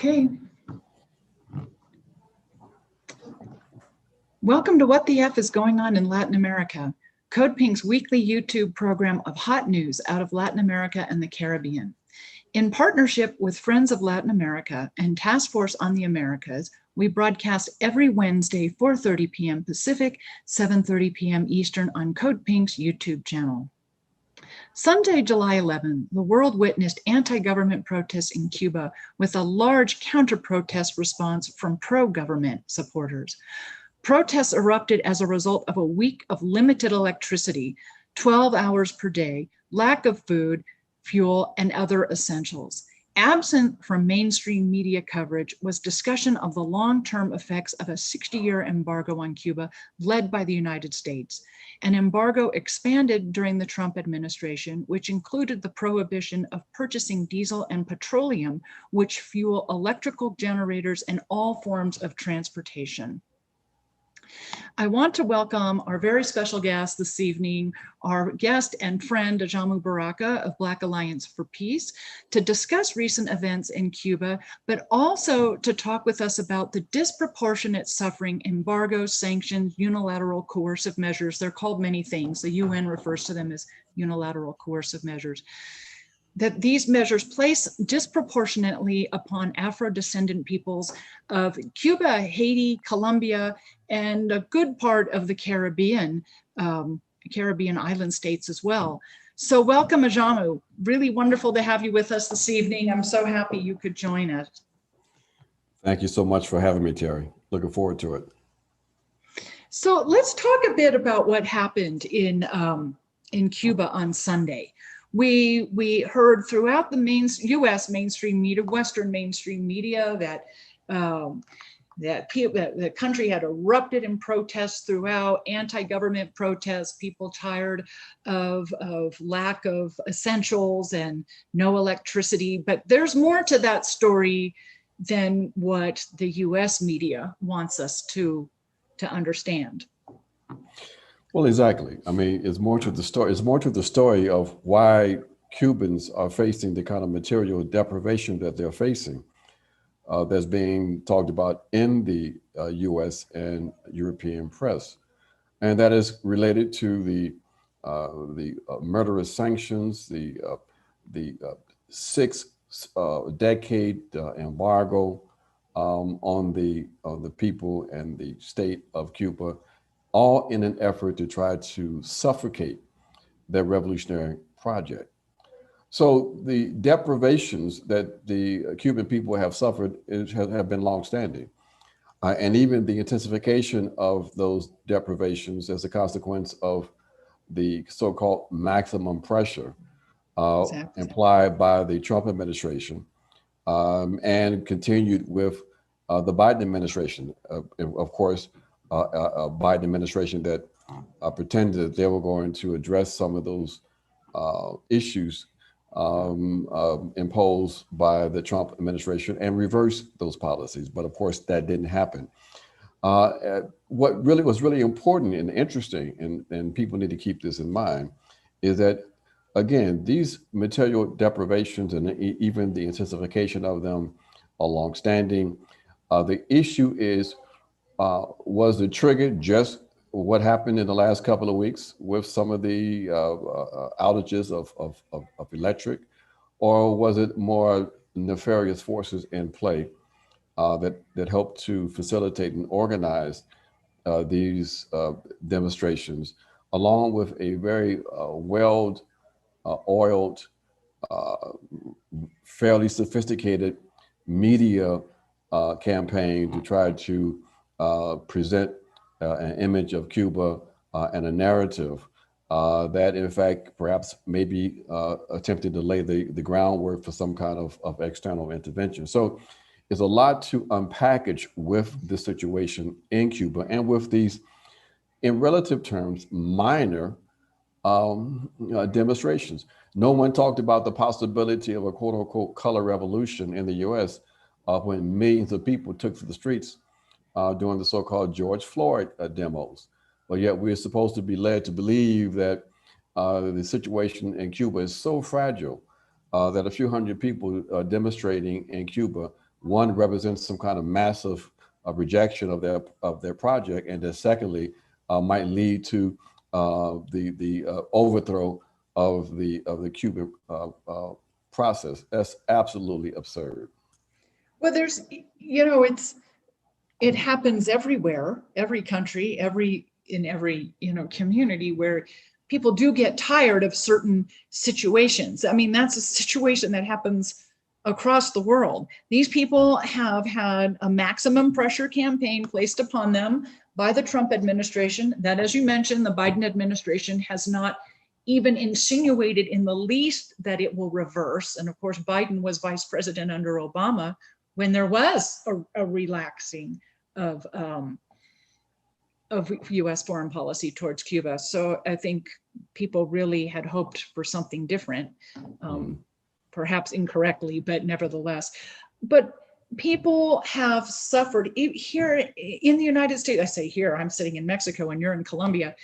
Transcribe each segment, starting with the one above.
Okay. Welcome to What the F is Going On in Latin America, CODEPINK's weekly YouTube program of hot news out of Latin America and the Caribbean. In partnership with Friends of Latin America and Task Force on the Americas, we broadcast every Wednesday, 4:30 p.m. Pacific, 7:30 p.m. Eastern on CODEPINK's YouTube channel. Sunday, July 11, the world witnessed anti-government protests in Cuba with a large counter-protest response from pro-government supporters. Protests erupted as a result of a week of limited electricity, 12 hours per day, lack of food, fuel, and other essentials. Absent from mainstream media coverage was discussion of the long-term effects of a 60-year embargo on Cuba led by the United States. An embargo expanded during the Trump administration, which included the prohibition of purchasing diesel and petroleum, which fuel electrical generators and all forms of transportation. I want to welcome our very special guest this evening, our guest and friend Ajamu Baraka of Black Alliance for Peace, to discuss recent events in Cuba, but also to talk with us about the disproportionate suffering, embargoes, sanctions, unilateral coercive measures. They're called many things. The UN refers to them as unilateral coercive measures. That these measures place disproportionately upon Afro-descendant peoples of Cuba, Haiti, Colombia, and a good part of the Caribbean island states as well. So welcome, Ajamu. Really wonderful to have you with us this evening. I'm so happy you could join us. Thank you so much for having me, Terry. Looking forward to it. So let's talk a bit about what happened in Cuba on Sunday. We heard throughout the U.S. mainstream media, Western mainstream media, that the country had erupted in protests throughout, anti-government protests, people tired of lack of essentials and no electricity. But there's more to that story than what the U.S. media wants us to understand. Well, exactly. I mean, it's more to the story. It's more to the story of why Cubans are facing the kind of material deprivation that they're facing. That's being talked about in the U.S. and European press, and that is related to the murderous sanctions, the 6-decade embargo on the people and the state of Cuba, all in an effort to try to suffocate their revolutionary project. So the deprivations that the Cuban people have suffered have been longstanding. And even the intensification of those deprivations as a consequence of the so-called maximum pressure implied by the Trump administration and continued with the Biden administration. Of course, a Biden administration that pretended that they were going to address some of those issues imposed by the Trump administration and reverse those policies. But of course, that didn't happen. What was really important and interesting, and people need to keep this in mind, is that, again, these material deprivations and even the intensification of them are longstanding. The issue is, was the trigger just what happened in the last couple of weeks with some of the outages of electric, or was it more nefarious forces in play that helped to facilitate and organize these demonstrations, along with a very well-oiled, fairly sophisticated media campaign to try to present an image of Cuba and a narrative that, in fact, perhaps maybe attempted to lay the groundwork for some kind of external intervention. So there's a lot to unpackage with the situation in Cuba and with these, in relative terms, minor demonstrations. No one talked about the possibility of a quote unquote color revolution in the US when millions of people took to the streets during the so-called George Floyd demos. But yet we're supposed to be led to believe that the situation in Cuba is so fragile that a few hundred people demonstrating in Cuba one represents some kind of massive rejection of their project, and then secondly, might lead to the overthrow of the Cuban process. That's absolutely absurd. Well, there's, it happens everywhere, every country, in every, community, where people do get tired of certain situations. I mean, that's a situation that happens across the world. These people have had a maximum pressure campaign placed upon them by the Trump administration that, as you mentioned, the Biden administration has not even insinuated in the least that it will reverse. And of course, Biden was vice president under Obama when there was a relaxing of U.S. foreign policy towards Cuba. So I think people really had hoped for something different, perhaps incorrectly, but nevertheless. But people have suffered here in the United States. I say here, I'm sitting in Mexico and you're in Colombia,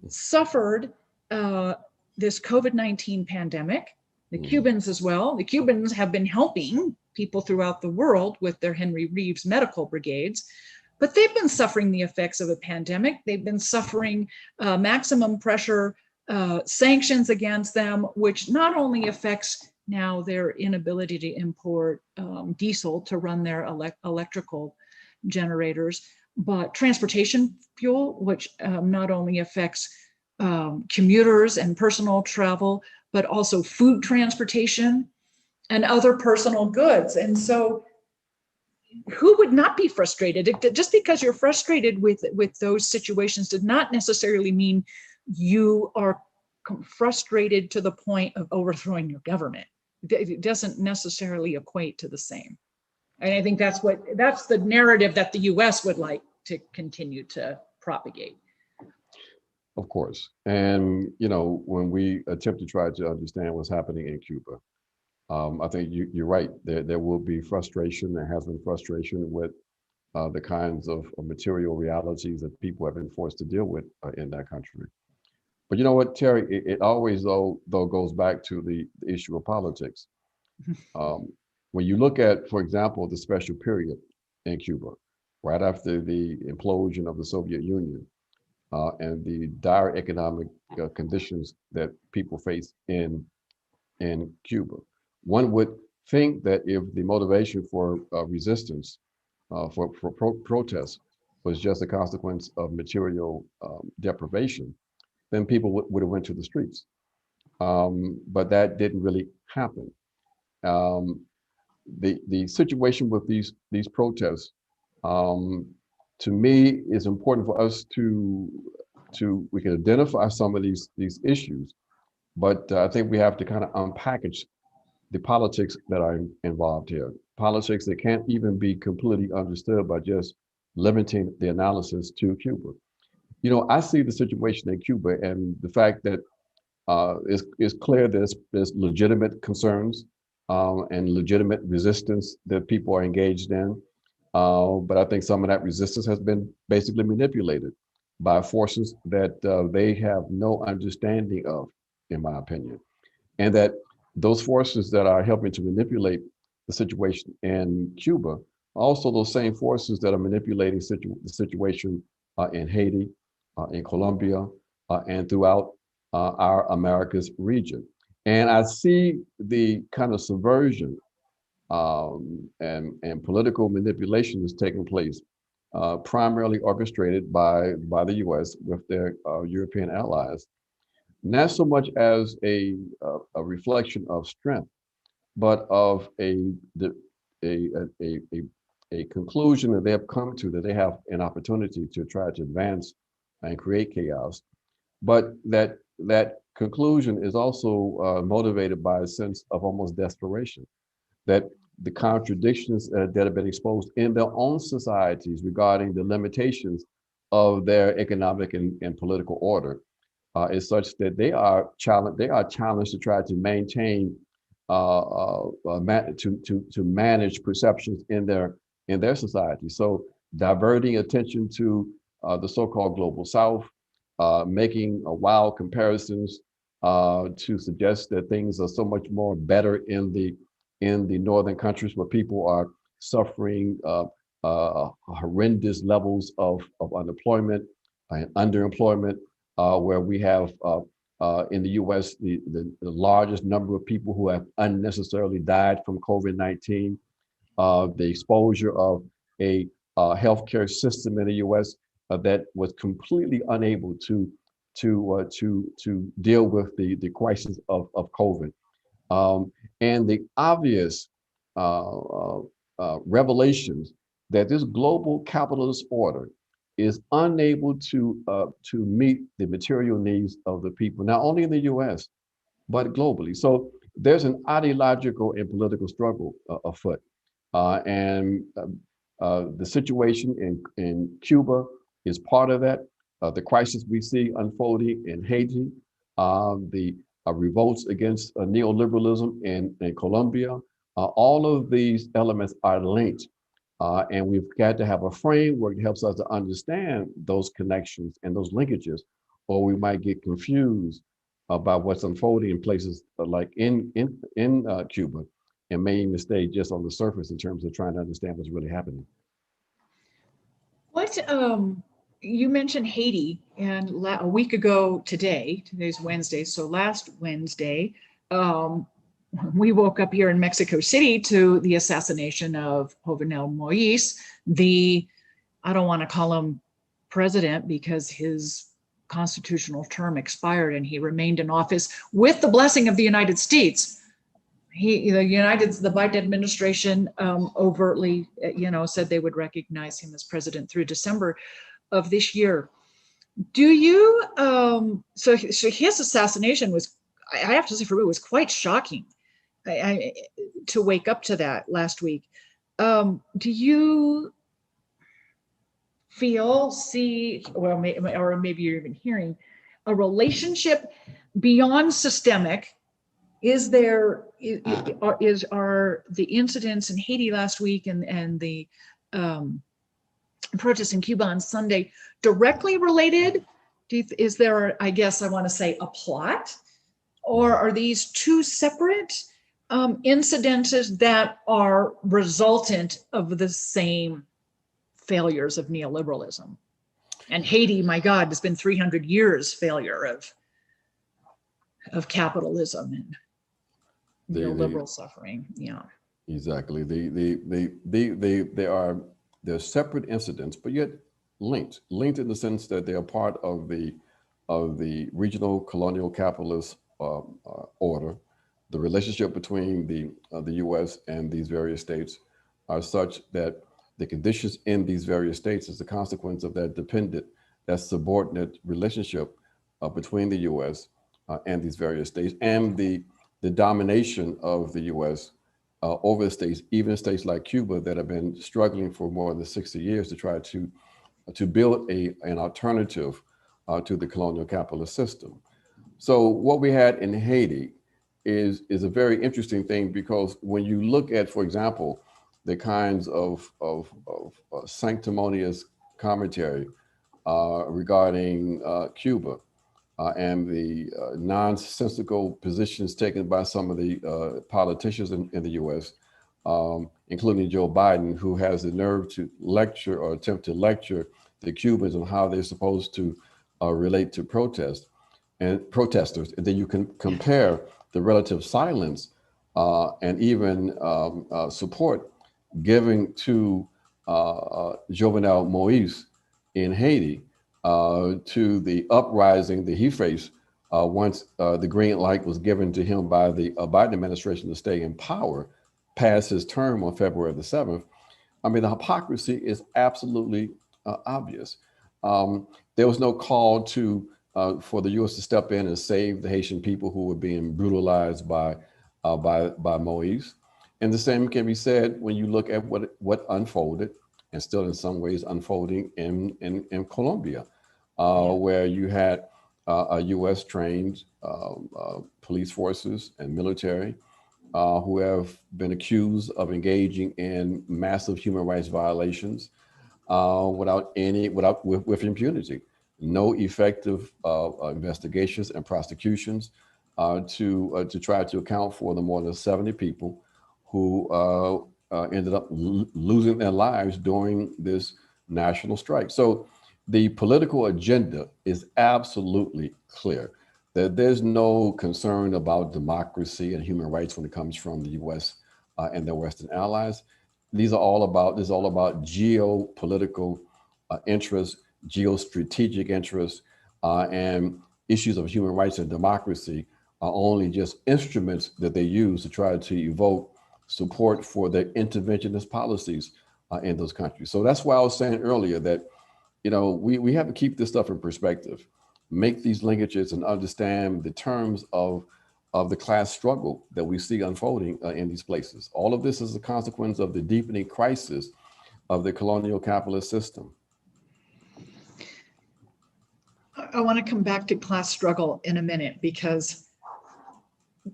suffered this COVID-19 pandemic. The Cubans as well. The Cubans have been helping people throughout the world with their Henry Reeves medical brigades, but they've been suffering the effects of a pandemic. They've been suffering maximum pressure sanctions against them, which not only affects now their inability to import diesel to run their electrical generators, but transportation fuel, which not only affects commuters and personal travel, but also food transportation and other personal goods. And so who would not be frustrated? Just because you're frustrated with those situations does not necessarily mean you are frustrated to the point of overthrowing your government. It doesn't necessarily equate to the same. And I think that's the narrative that the US would like to continue to propagate. Of course. And, when we attempt to try to understand what's happening in Cuba, I think you're right. There will be frustration. There has been frustration with the kinds of material realities that people have been forced to deal with in that country. But you know what, Teri, it always, though goes back to the issue of politics. When you look at, for example, the special period in Cuba, right after the implosion of the Soviet Union, and the dire economic conditions that people face in Cuba. One would think that if the motivation for resistance, for protest, was just a consequence of material deprivation, then people would have went to the streets. But that didn't really happen. The situation with these protests, to me, is important for us to we can identify some of these issues, but I think we have to kind of unpackage the politics that are involved here. Politics that can't even be completely understood by just limiting the analysis to Cuba. I see the situation in Cuba and the fact that it's clear there's legitimate concerns and legitimate resistance that people are engaged in. But I think some of that resistance has been basically manipulated by forces that they have no understanding of, in my opinion. And that those forces that are helping to manipulate the situation in Cuba, also those same forces that are manipulating the situation in Haiti, in Colombia, and throughout our Americas region. And I see the kind of subversion and political manipulation is taking place, primarily orchestrated by the U.S. with their European allies, not so much as a reflection of strength, but of a conclusion that they have come to, that they have an opportunity to try to advance and create chaos. But that conclusion is also motivated by a sense of almost desperation, that the contradictions that have been exposed in their own societies regarding the limitations of their economic and political order is such that they are challenged to try to maintain to manage perceptions in their society. So diverting attention to the so-called global South, making wild comparisons to suggest that things are so much more better in the in the northern countries where people are suffering horrendous levels of unemployment and underemployment, where we have in the US, the largest number of people who have unnecessarily died from COVID-19, the exposure of a healthcare system in the US that was completely unable to deal with the crisis of COVID. And the obvious revelations that this global capitalist order is unable to meet the material needs of the people, not only in the U.S. but globally. So there's an ideological and political struggle afoot, and the situation in Cuba is part of that. The crisis we see unfolding in Haiti, the revolts against neoliberalism in Colombia, all of these elements are linked. And we've got to have a framework that helps us to understand those connections and those linkages, or we might get confused about what's unfolding in places like in Cuba, and may even stay just on the surface in terms of trying to understand what's really happening. What you mentioned Haiti, and a week ago today's Wednesday, so last Wednesday, we woke up here in Mexico City to the assassination of Jovenel Moïse, I don't want to call him president because his constitutional term expired and he remained in office with the blessing of the United States. The Biden administration overtly, said they would recognize him as president through December of this year. Do you? So his assassination was, I have to say, for me, was quite shocking. To wake up to that last week. Do you see, or maybe you're even hearing a relationship beyond systemic? Are the incidents in Haiti last week and the protests in Cuba on Sunday directly related? Is there, I guess I want to say, a plot? Or are these two separate incidences that are resultant of the same failures of neoliberalism? And Haiti, my God, has been 300 years failure of capitalism and neoliberal suffering. Yeah, exactly. They're separate incidents, but yet linked in the sense that they are part of the regional colonial capitalist order. The relationship between the U.S. and these various states are such that the conditions in these various states as a consequence of that subordinate relationship between the U.S. And these various states, and the domination of the U.S. Over the states, even states like Cuba that have been struggling for more than 60 years to try to build an alternative to the colonial capitalist system. So what we had in Haiti is a very interesting thing, because when you look at, for example, the kinds of sanctimonious commentary regarding Cuba and the nonsensical positions taken by some of the politicians in the U.S., including Joe Biden, who has the nerve to lecture or attempt to lecture the Cubans on how they're supposed to relate to protesters. And then you can compare the relative silence and even support given to Jovenel Moïse in Haiti to the uprising that he faced once the green light was given to him by the Biden administration to stay in power past his term on February the 7th. I mean, the hypocrisy is absolutely obvious. There was no call for the U.S. to step in and save the Haitian people who were being brutalized by Moïse. And the same can be said when you look at what unfolded, and still in some ways unfolding in Colombia, where you had a U.S. trained police forces and military who have been accused of engaging in massive human rights violations with impunity. No effective investigations and prosecutions to try to account for the more than 70 people who ended up losing their lives during this national strike. So the political agenda is absolutely clear that there's no concern about democracy and human rights when it comes from the U.S. And their Western allies. This is all about geopolitical interests, geostrategic interests, and issues of human rights and democracy are only just instruments that they use to try to evoke support for their interventionist policies in those countries. So that's why I was saying earlier that, we have to keep this stuff in perspective, make these linkages and understand the terms of the class struggle that we see unfolding in these places. All of this is a consequence of the deepening crisis of the colonial capitalist system. I want to come back to class struggle in a minute, because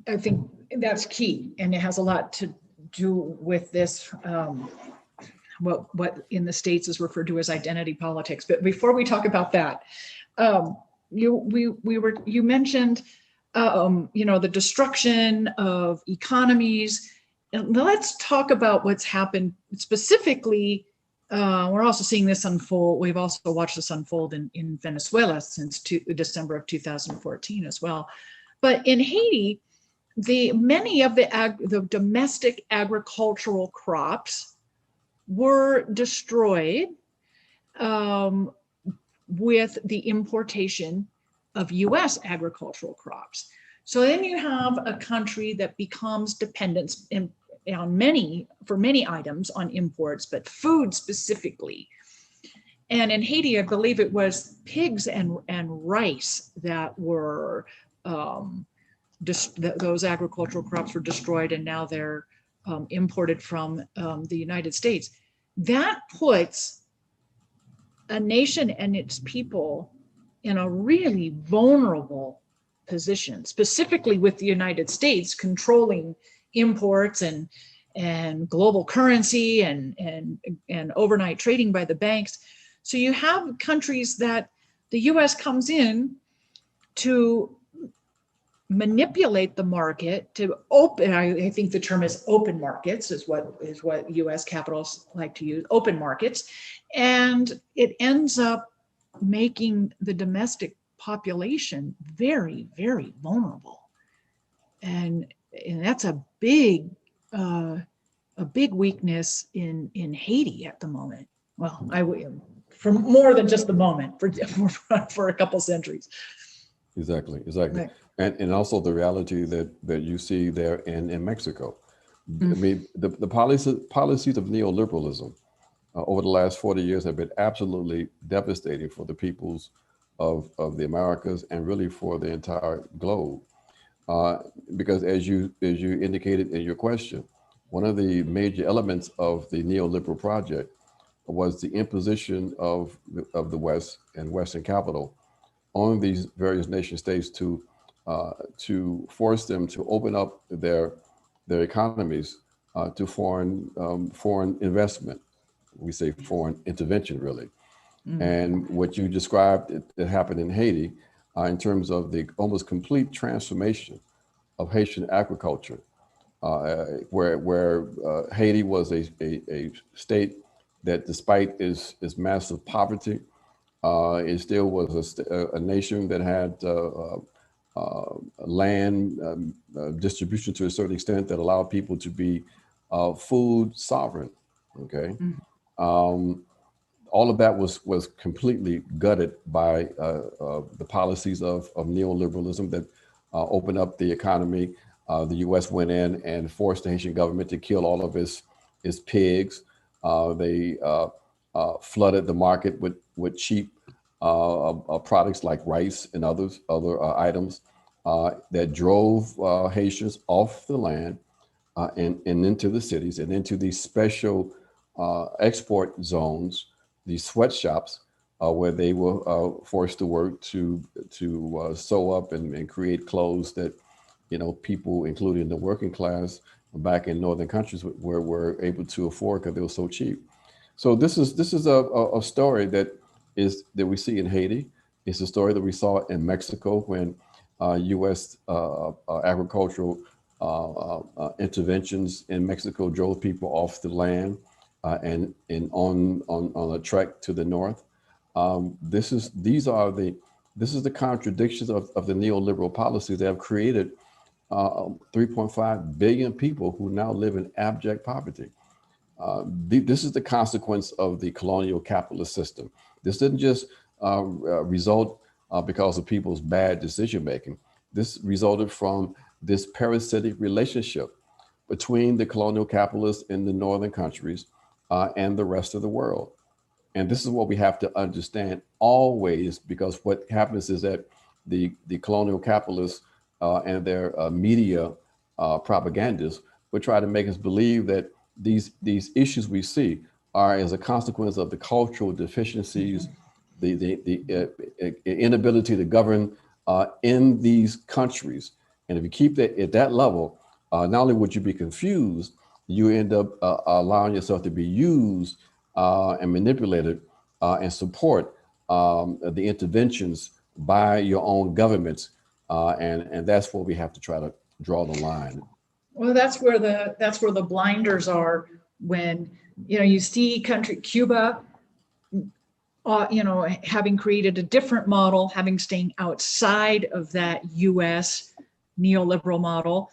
I think that's key, and it has a lot to do with this, what in the States is referred to as identity politics. But before we talk about that, you mentioned the destruction of economies. And let's talk about what's happened specifically. We're also seeing this unfold. We've also watched this unfold in Venezuela since December of 2014 as well. But in Haiti, many of the domestic agricultural crops were destroyed with the importation of U.S. agricultural crops. So then you have a country that becomes dependent for many items on imports, but food specifically. And in Haiti, I believe it was pigs and rice that were those agricultural crops were destroyed, and now they're imported from the United States. That puts a nation and its people in a really vulnerable position, specifically with the United States controlling imports and global currency and overnight trading by the banks. So you have countries that the US comes in to manipulate the market, to open, I think the term is open markets is what US capitals like to use, open markets. And it ends up making the domestic population very, very vulnerable. And that's a big weakness in Haiti at the moment. Well, for more than just the moment, for a couple centuries. Exactly. Right. And also the reality that you see there in Mexico. Mm-hmm. I mean, the policies of neoliberalism over the last 40 years have been absolutely devastating for the peoples of the Americas and really for the entire globe. Because as you indicated in your question, one of the major elements of the neoliberal project was the imposition of the West and Western capital on these various nation states to force them to open up their economies to foreign investment. We say foreign intervention, really. Mm. And what you described that happened in Haiti in terms of the almost complete transformation of Haitian agriculture, where Haiti was a state that, despite its massive poverty, it still was a nation that had land distribution to a certain extent that allowed people to be food sovereign. Okay. Mm-hmm. All of that was completely gutted by the policies of neoliberalism that opened up the economy. The U.S. went in and forced the Haitian government to kill all of its pigs. They flooded the market with cheap products like rice and other items that drove Haitians off the land and into the cities and into these special export zones, these sweatshops where they were forced to work to sew up and create clothes that people, including the working class back in northern countries, were able to afford because they were so cheap. So this is a story that we see in Haiti. It's a story that we saw in Mexico when U.S. agricultural interventions in Mexico drove people off the land and on a trek to the north. This is the contradictions of the neoliberal policies that have created 3.5 billion people who now live in abject poverty. This is the consequence of the colonial capitalist system. This didn't just result because of people's bad decision making. This resulted from this parasitic relationship between the colonial capitalists in the northern countries and the rest of the world. And this is what we have to understand always, because what happens is that the colonial capitalists and their media propagandists would try to make us believe that these issues we see are as a consequence of the cultural deficiencies, the inability to govern in these countries. And if you keep that at that level, not only would you be confused, you end up allowing yourself to be used and manipulated and support the interventions by your own governments. And that's where we have to try to draw the line. Well, that's where the blinders are when you see country Cuba, having created a different model, having staying outside of that U.S. neoliberal model.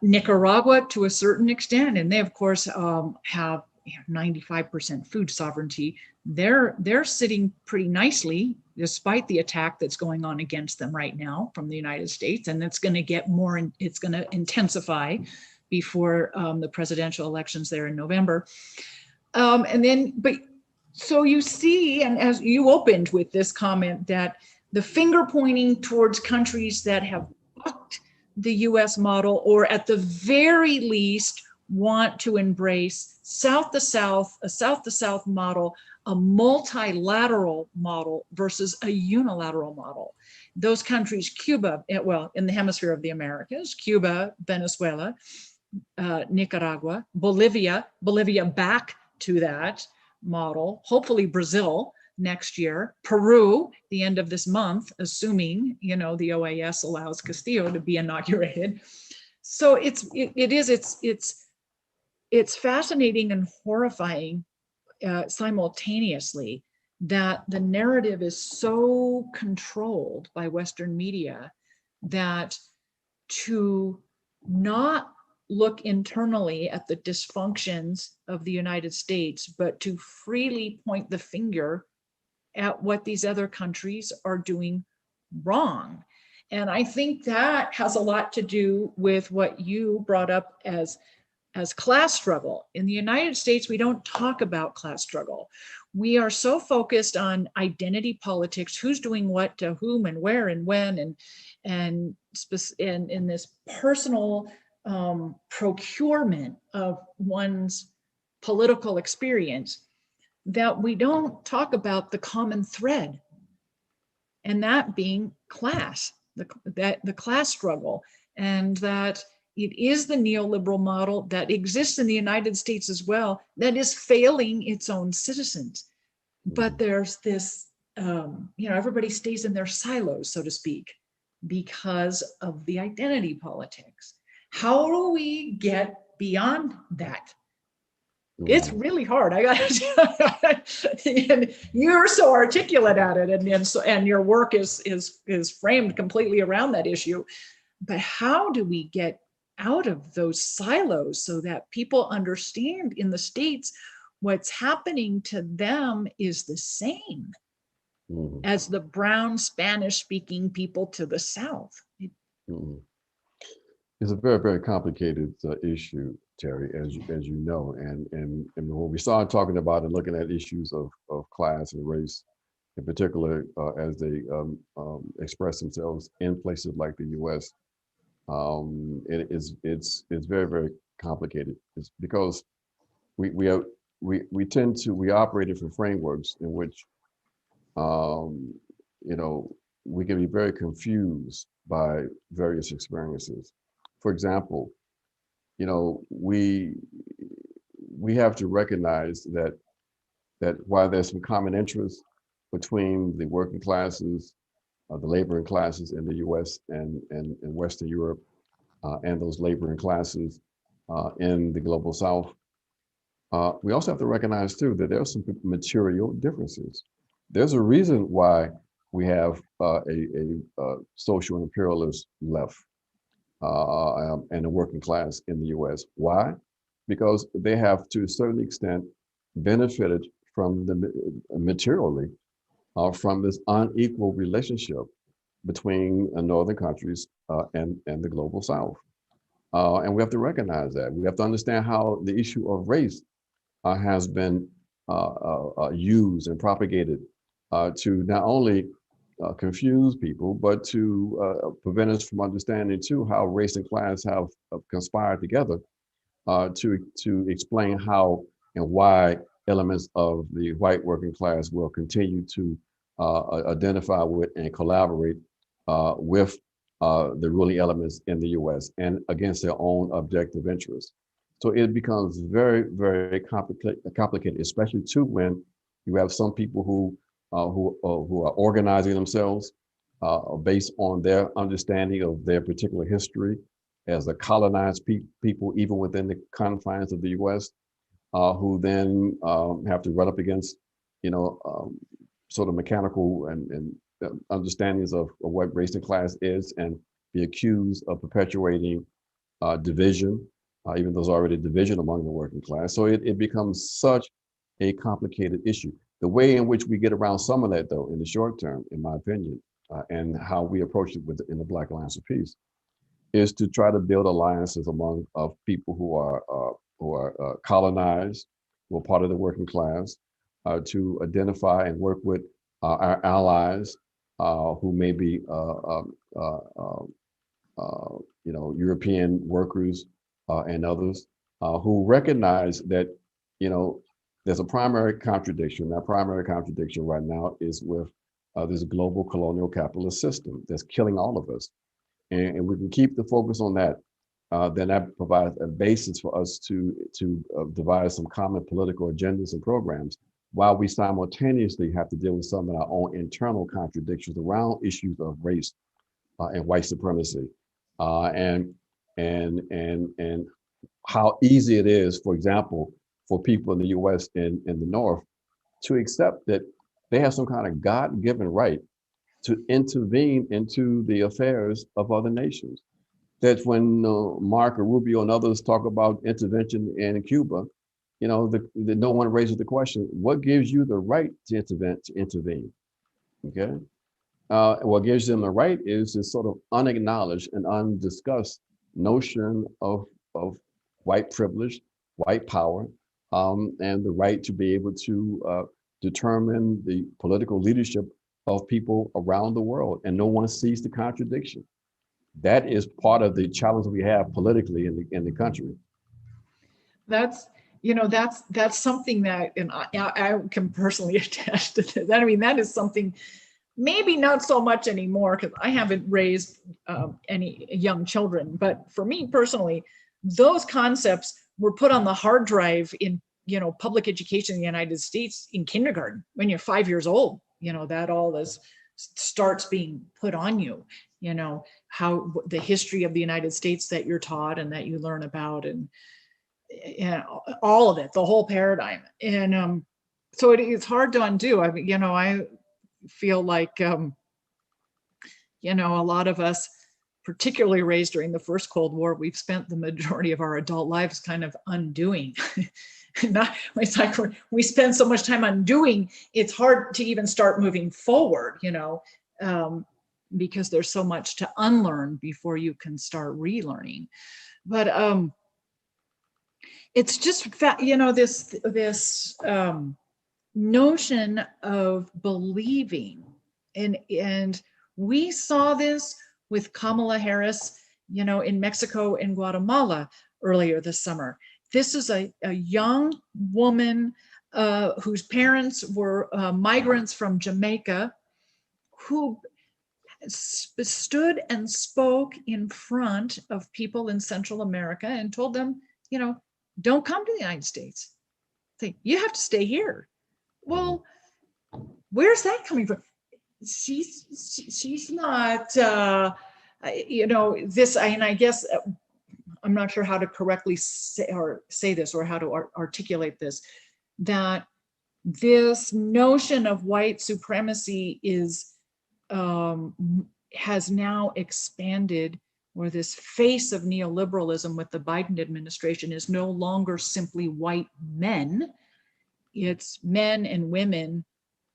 Nicaragua, to a certain extent, and they of course have 95% food sovereignty. They're sitting pretty nicely despite the attack that's going on against them right now from the United States, and it's going to get more, and it's going to intensify before the presidential elections there in November. So you see, and as you opened with this comment, that the finger pointing towards countries that have bucked the US model, or at the very least want to embrace South to South model, a multilateral model versus a unilateral model. Those countries, Cuba, well, in the hemisphere of the Americas, Cuba, Venezuela, Nicaragua, Bolivia back to that model, hopefully Brazil next year, Peru, the end of this month, assuming, the OAS allows Castillo to be inaugurated. So it's fascinating and horrifying simultaneously that the narrative is so controlled by Western media that to not look internally at the dysfunctions of the United States, but to freely point the finger at what these other countries are doing wrong. And I think that has a lot to do with what you brought up as class struggle. In the United States, we don't talk about class struggle. We are so focused on identity politics, who's doing what to whom and where and when, and in this personal procurement of one's political experience, that we don't talk about the common thread, and that being class, the class struggle, and that it is the neoliberal model that exists in the United States as well that is failing its own citizens. But there's this, everybody stays in their silos, so to speak, because of the identity politics. How do we get beyond that? It's really hard. I got and you're so articulate at it, and your work is framed completely around that issue. But how do we get out of those silos so that people understand in the States what's happening to them is the same as the brown Spanish-speaking people to the South? It's a very, very complicated issue, Teri, as you know. And when we started talking about and looking at issues of class and race, in particular, as they express themselves in places like the U.S., it's very, very complicated. It's because we operate from frameworks in which we can be very confused by various experiences. For example, we have to recognize that while there's some common interests between the working classes, the laboring classes in the U.S. and Western Europe, and those laboring classes in the global South. We also have to recognize too that there are some material differences. There's a reason why we have a social imperialist left and a working class in the US. Why? Because they have, to a certain extent, benefited from the materially from this unequal relationship between northern countries and the global South. And we have to recognize that. We have to understand how the issue of race has been used and propagated to not only confuse people, but to prevent us from understanding too how race and class have conspired together to explain how and why elements of the white working class will continue to identify with and collaborate with the ruling elements in the US and against their own objective interests. So it becomes very, very complicated, especially too when you have some people who are organizing themselves based on their understanding of their particular history as a colonized people, even within the confines of the U.S., who then have to run up against, sort of mechanical and understandings of what race and class is, and be accused of perpetuating division, even though there's already division among the working class. So it becomes such a complicated issue. The way in which we get around some of that, though, in the short term, in my opinion, and how we approach it in the Black Alliance of Peace, is to try to build alliances among people who are colonized, who are part of the working class, to identify and work with our allies who may be European workers and others who recognize that, there's a primary contradiction. That primary contradiction right now is with this global colonial capitalist system that's killing all of us. And we can keep the focus on that, then that provides a basis for us to devise some common political agendas and programs, while we simultaneously have to deal with some of our own internal contradictions around issues of race and white supremacy, and how easy it is, for example, for people in the U.S. and in the North to accept that they have some kind of God-given right to intervene into the affairs of other nations. That when Marco Rubio and others talk about intervention in Cuba, no one raises the question: what gives you the right to intervene? Okay, what gives them the right is this sort of unacknowledged and undiscussed notion of white privilege, white power, and the right to be able to determine the political leadership of people around the world, and no one sees the contradiction. That is part of the challenge we have politically in the country. That's that's something that, and I can personally attest to that. I mean, that is something, maybe not so much anymore because I haven't raised any young children, but for me personally, those concepts were put on the hard drive in public education in the United States in kindergarten when you're 5 years old. That all this starts being put on you. How the history of the United States that you're taught and that you learn about, and all of it, the whole paradigm. And so it's hard to undo. I mean, I feel like a lot of us, particularly raised during the first Cold War, we've spent the majority of our adult lives kind of undoing. It's like we spend so much time undoing, it's hard to even start moving forward, because there's so much to unlearn before you can start relearning. But it's just this notion of believing, and we saw this with Kamala Harris, in Mexico and Guatemala earlier this summer. This is a young woman whose parents were migrants from Jamaica, who stood and spoke in front of people in Central America and told them, don't come to the United States. You have to stay here. Well, where's that coming from? She's not you know, this, and I guess I'm not sure how to correctly say this or how to articulate this, that this notion of white supremacy is has now expanded, or this face of neoliberalism with the Biden administration is no longer simply white men. It's men and women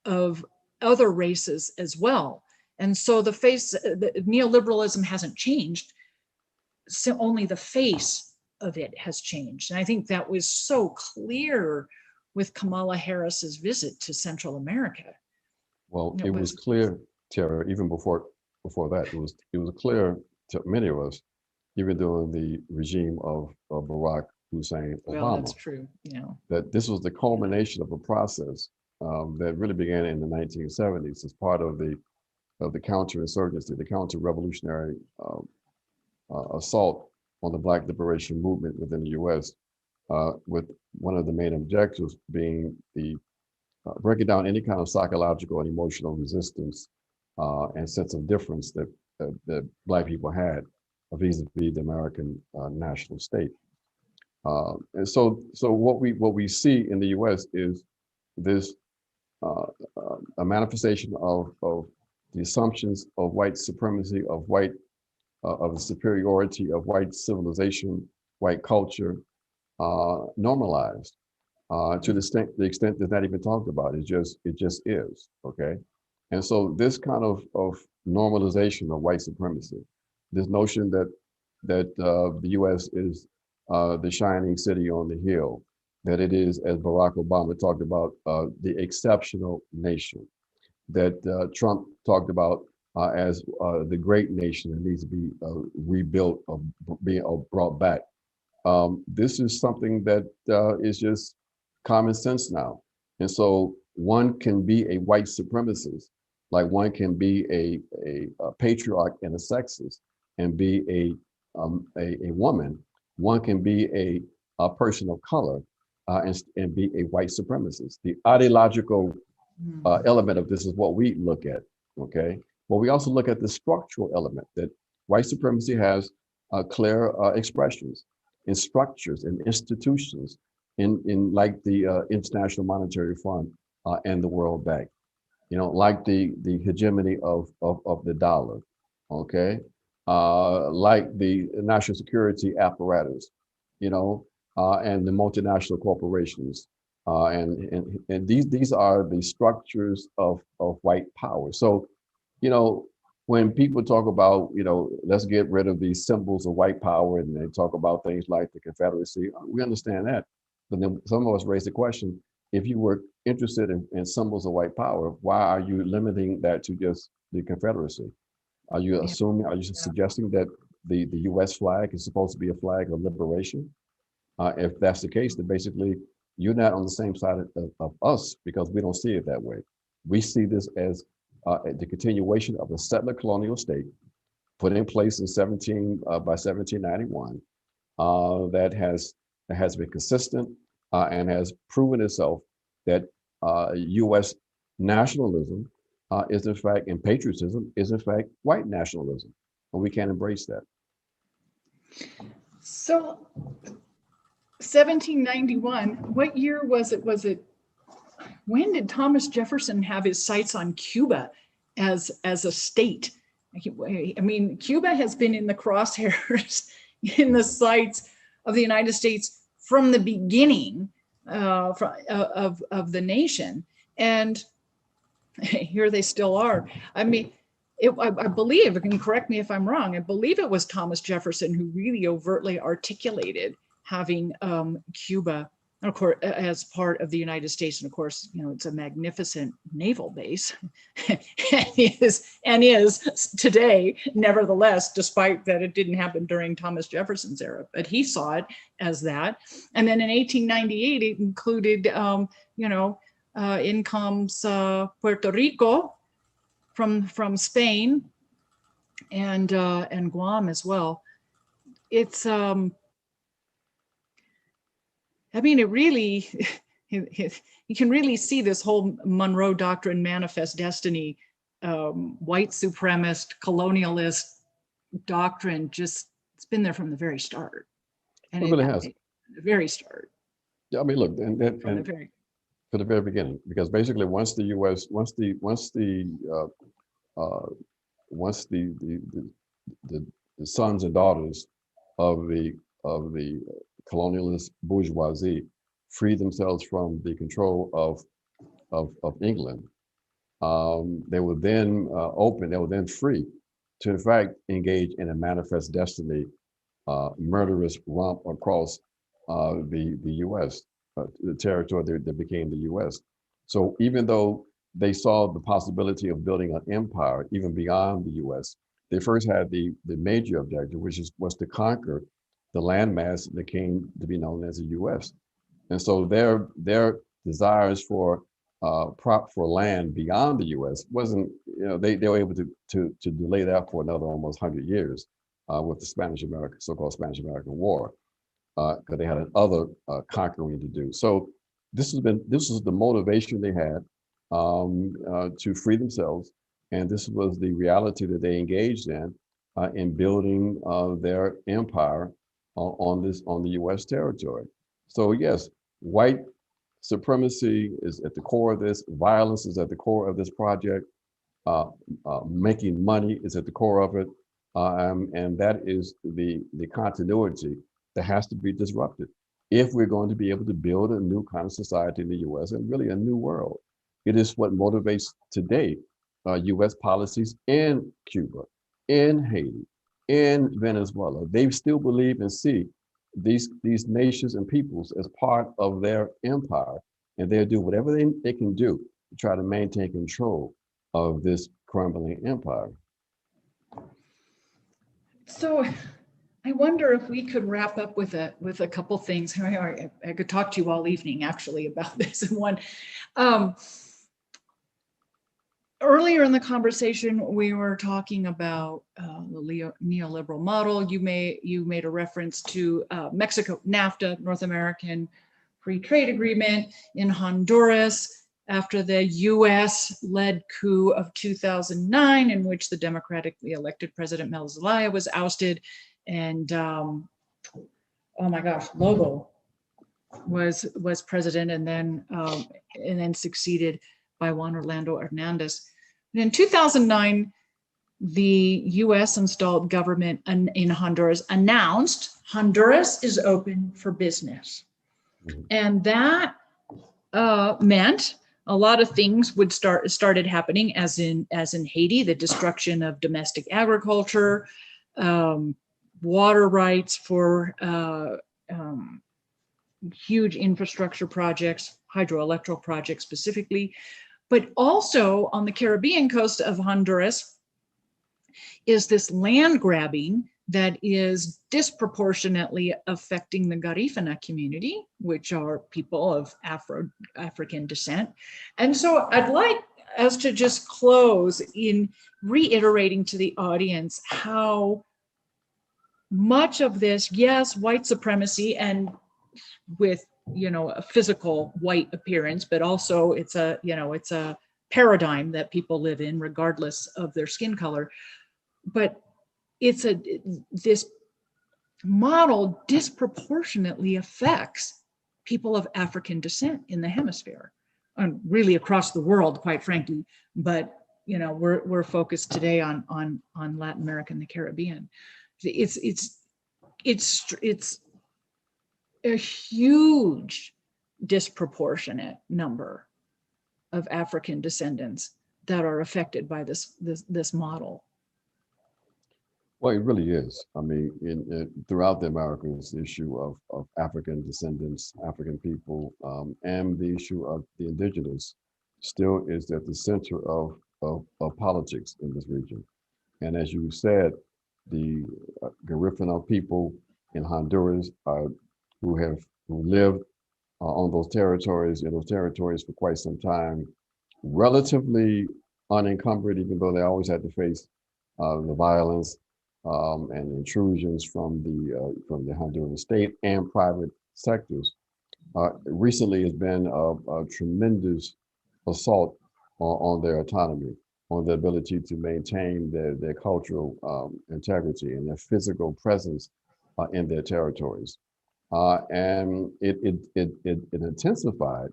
of other races as well. And so the neoliberalism hasn't changed, so only the face of it has changed. And I think that was so clear with Kamala Harris's visit to Central America. Well, it was clear, Tara, even before that, it was clear to many of us, even during the regime of Barack Hussein Obama. Well, that's true. You know, that this was the culmination of a process that really began in the 1970s as part of the counterinsurgency, the counter-revolutionary assault on the Black liberation movement within the U.S., with one of the main objectives being the breaking down any kind of psychological and emotional resistance and sense of difference that Black people had vis-a-vis the American national state. And so what we see in the U.S. is this a manifestation of the assumptions of white supremacy, of the superiority of white civilization, white culture, normalized to the extent that's not even talked about. It just is, okay? And so this kind of normalization of white supremacy, this notion that the U.S. is the shining city on the hill, that it is, as Barack Obama talked about, the exceptional nation, that Trump talked about as the great nation that needs to be rebuilt or brought back. This is something that is just common sense now. And so one can be a white supremacist, like one can be a patriarch and a sexist and be a woman. One can be a person of color and be a white supremacist. The ideological element of this is what we look at, okay? But we also look at the structural element, that white supremacy has clear expressions in structures and institutions in like the International Monetary Fund and the World Bank, you know, like the hegemony of the dollar, okay? Like the national security apparatus, you know, and the multinational corporations. And these are the structures of white power. So, you know, when people talk about, you know, let's get rid of these symbols of white power, and they talk about things like the Confederacy, we understand that. But then some of us raise the question, if you were interested in symbols of white power, why are you limiting that to just the Confederacy? Are you assuming, are you suggesting that the US flag is supposed to be a flag of liberation? If that's the case, then basically you're not on the same side of us, because we don't see it that way. We see this as the continuation of a settler colonial state put in place in by 1791 that has been consistent and has proven itself that U.S. nationalism is in fact, and patriotism is in fact white nationalism, and we can't embrace that. So 1791, what year was it? When did Thomas Jefferson have his sights on Cuba as a state? I mean, Cuba has been in the crosshairs, in the sights of the United States from the beginning of the nation, and here they still are. I mean, I believe, and correct me if I'm wrong, I believe it was Thomas Jefferson who really overtly articulated having Cuba, of course, as part of the United States. And of course, you know, it's a magnificent naval base and is today, nevertheless, despite that it didn't happen during Thomas Jefferson's era, but he saw it as that. And then in 1898, it included, you know, in comes Puerto Rico from Spain and Guam as well. It's, I mean, it really, you can really see this whole Monroe Doctrine manifest destiny, white supremacist, colonialist doctrine just, it's been there from the very start. And It really has. The very start. Yeah, I mean, look, and From the very, for the very beginning, because basically once the U.S. once the the, the sons and daughters of the colonialist bourgeoisie freed themselves from the control of England, they were then open, they were then free to in fact engage in a manifest destiny murderous romp across the U.S., the territory that became the U.S. So even though they saw the possibility of building an empire even beyond the U.S., they first had the major objective, which was to conquer the landmass that came to be known as the U.S. And so their desires for for land beyond the U.S. wasn't, they were able to delay that for another almost 100 years with the so-called Spanish American War, because they had other conquering to do. So this is the motivation they had to free themselves, and this was the reality that they engaged in building their empire on the U.S. territory. So yes, white supremacy is at the core of this. Violence is at the core of this project. Making money is at the core of it. And that is the continuity that has to be disrupted if we're going to be able to build a new kind of society in the U.S. and really a new world. It is what motivates today U.S. policies in Cuba, in Haiti, in Venezuela. They still believe and see these nations and peoples as part of their empire, and they'll do whatever they can do to try to maintain control of this crumbling empire. so I wonder if we could wrap up with a couple things. I could talk to you all evening actually about this. And one, earlier in the conversation, we were talking about the neoliberal model. You made a reference to Mexico, NAFTA, North American Free Trade Agreement, in Honduras after the US-led coup of 2009, in which the democratically elected President Mel Zelaya was ousted, and oh my gosh, Lobo was president, and then succeeded by Juan Orlando Hernandez. And in 2009, the US installed government in Honduras announced Honduras is open for business. And that meant a lot of things started happening, as in Haiti, the destruction of domestic agriculture, water rights for huge infrastructure projects, hydroelectric projects specifically, but also on the Caribbean coast of Honduras is this land grabbing that is disproportionately affecting the Garifuna community, which are people of African descent. And so I'd like us to just close in reiterating to the audience how much of this, yes, white supremacy, and with a physical white appearance, but also it's a paradigm that people live in regardless of their skin color. But this model disproportionately affects people of African descent in the hemisphere, and really across the world, quite frankly. But we're focused today on Latin America and the Caribbean. It's a huge disproportionate number of African descendants that are affected by this model. Well, it really is. I mean, throughout the Americas, the issue of African descendants, African people, and the issue of the indigenous still is at the center of politics in this region. And as you said, the Garifuna people in Honduras who lived on those territories, for quite some time, relatively unencumbered, even though they always had to face the violence and intrusions from the Honduran state and private sectors. Recently has been a tremendous assault on their autonomy, on the ability to maintain their cultural integrity and their physical presence in their territories. And it intensified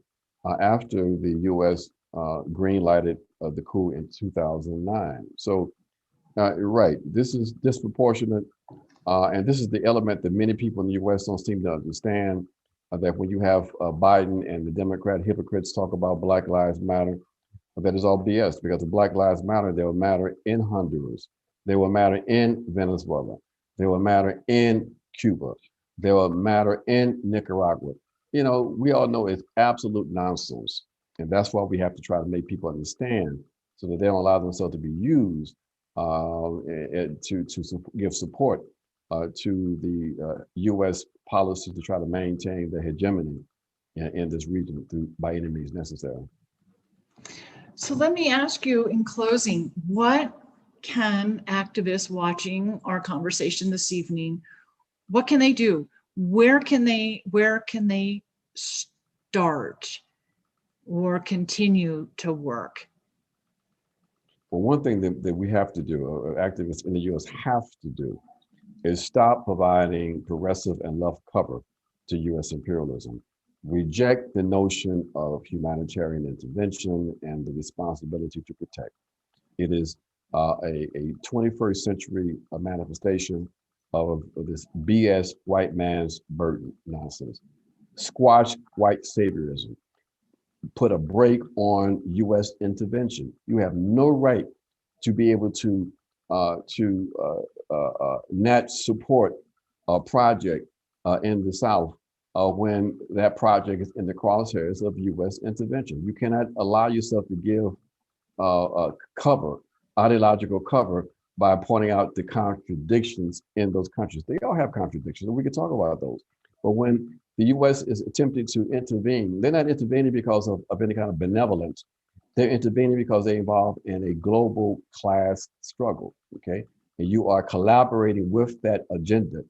after the U.S. Green-lighted the coup in 2009. So, right, this is disproportionate, and this is the element that many people in the U.S. don't seem to understand, that when you have Biden and the Democrat hypocrites talk about Black Lives Matter, that is all BS, because the Black Lives Matter, they will matter in Honduras, they will matter in Venezuela, they will matter in Cuba, they will matter in Nicaragua. You know, we all know it's absolute nonsense. And that's why we have to try to make people understand, so that they don't allow themselves to be used to give support to the U.S. policy to try to maintain the hegemony in this region by any means necessary. So let me ask you in closing, what can activists watching our conversation this evening, what can they do? Where can they start or continue to work? Well, one thing that we have to do, activists in the U.S. have to do, is stop providing progressive and left cover to U.S. imperialism. Reject the notion of humanitarian intervention and the responsibility to protect. It is a 21st century manifestation of this BS white man's burden nonsense. Squash white saviorism. Put a brake on U.S. intervention. You have no right to be able to net support a project in the South when that project is in the crosshairs of U.S. intervention. You cannot allow yourself to give cover, ideological cover, by pointing out the contradictions in those countries. They all have contradictions, and we can talk about those. But when the U.S. is attempting to intervene, they're not intervening because of any kind of benevolence. They're intervening because they're involved in a global class struggle, okay? And you are collaborating with that agenda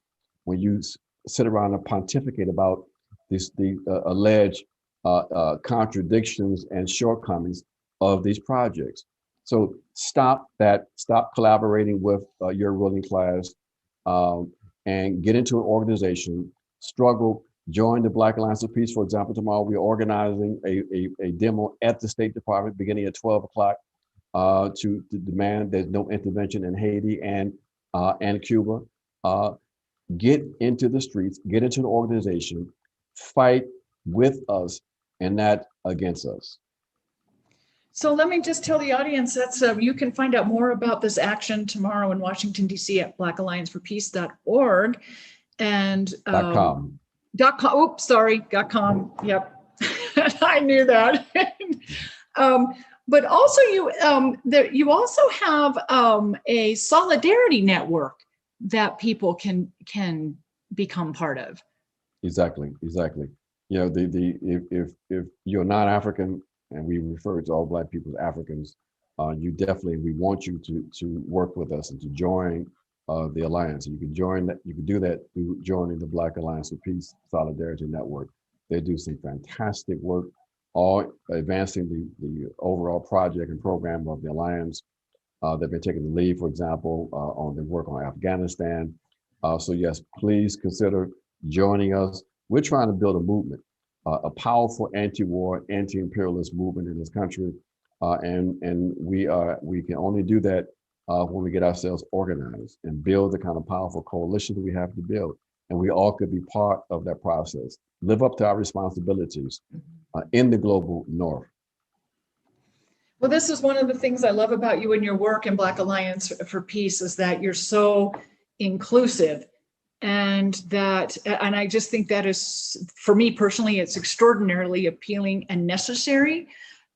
when you sit around and pontificate about the alleged contradictions and shortcomings of these projects. So stop that, stop collaborating with your ruling class, and get into an organization, struggle, join the Black Alliance of Peace. For example, tomorrow we're organizing a demo at the State Department beginning at 12 o'clock to demand there's no intervention in Haiti and Cuba. Get into the streets, get into an organization, fight with us and not against us. So let me just tell the audience that's you can find out more about this action tomorrow in Washington, D.C. at blackallianceforpeace.org and .com. Oops, sorry, .com. Yep, I knew that. But also you also have a solidarity network that people can become part of. Exactly. You know, if you're not African, and we refer to all Black people as Africans, we want you to work with us and to join the Alliance. You can join that. You can do that through joining the Black Alliance for Peace Solidarity Network. They do some fantastic work, all advancing the overall project and program of the Alliance. They've been taking the lead, for example, on the work on Afghanistan. So yes, please consider joining us. We're trying to build a movement, a powerful anti-war, anti-imperialist movement in this country, and we can only do that when we get ourselves organized and build the kind of powerful coalition that we have to build. And we all could be part of that process. Live up to our responsibilities in the global North. Well, this is one of the things I love about you and your work in Black Alliance for Peace is that you're so inclusive, and I just think that is, for me personally, it's extraordinarily appealing and necessary.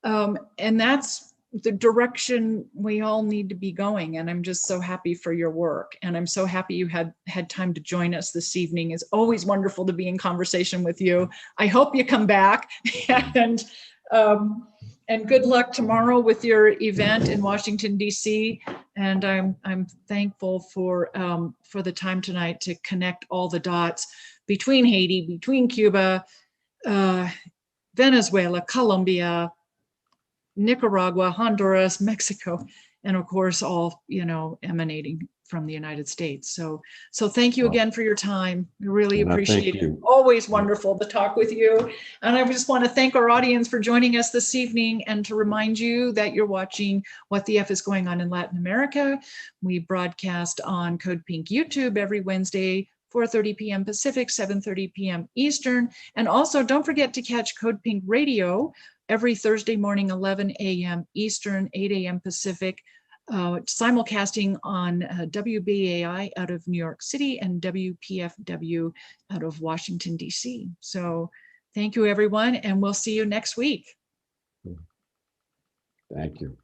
And that's the direction we all need to be going. And I'm just so happy for your work. And I'm so happy you had time to join us this evening. It's always wonderful to be in conversation with you. I hope you come back and good luck tomorrow with your event in Washington, D.C. And I'm thankful for the time tonight to connect all the dots between Haiti, between Cuba, Venezuela, Colombia, Nicaragua, Honduras, Mexico, and of course, all, emanating from the United States. So thank you again for your time. I really And I thank appreciate it. you. Always wonderful to talk with you. And I just want to thank our audience for joining us this evening, and to remind you that you're watching What the F is Going On in Latin America. We broadcast on Code Pink YouTube every Wednesday, 4:30 p.m. Pacific, 7:30 p.m. Eastern. And also don't forget to catch Code Pink Radio every Thursday morning, 11 a.m. Eastern, 8 a.m. Pacific, simulcasting on WBAI out of New York City and WPFW out of Washington, D.C. So thank you, everyone, and we'll see you next week. Thank you.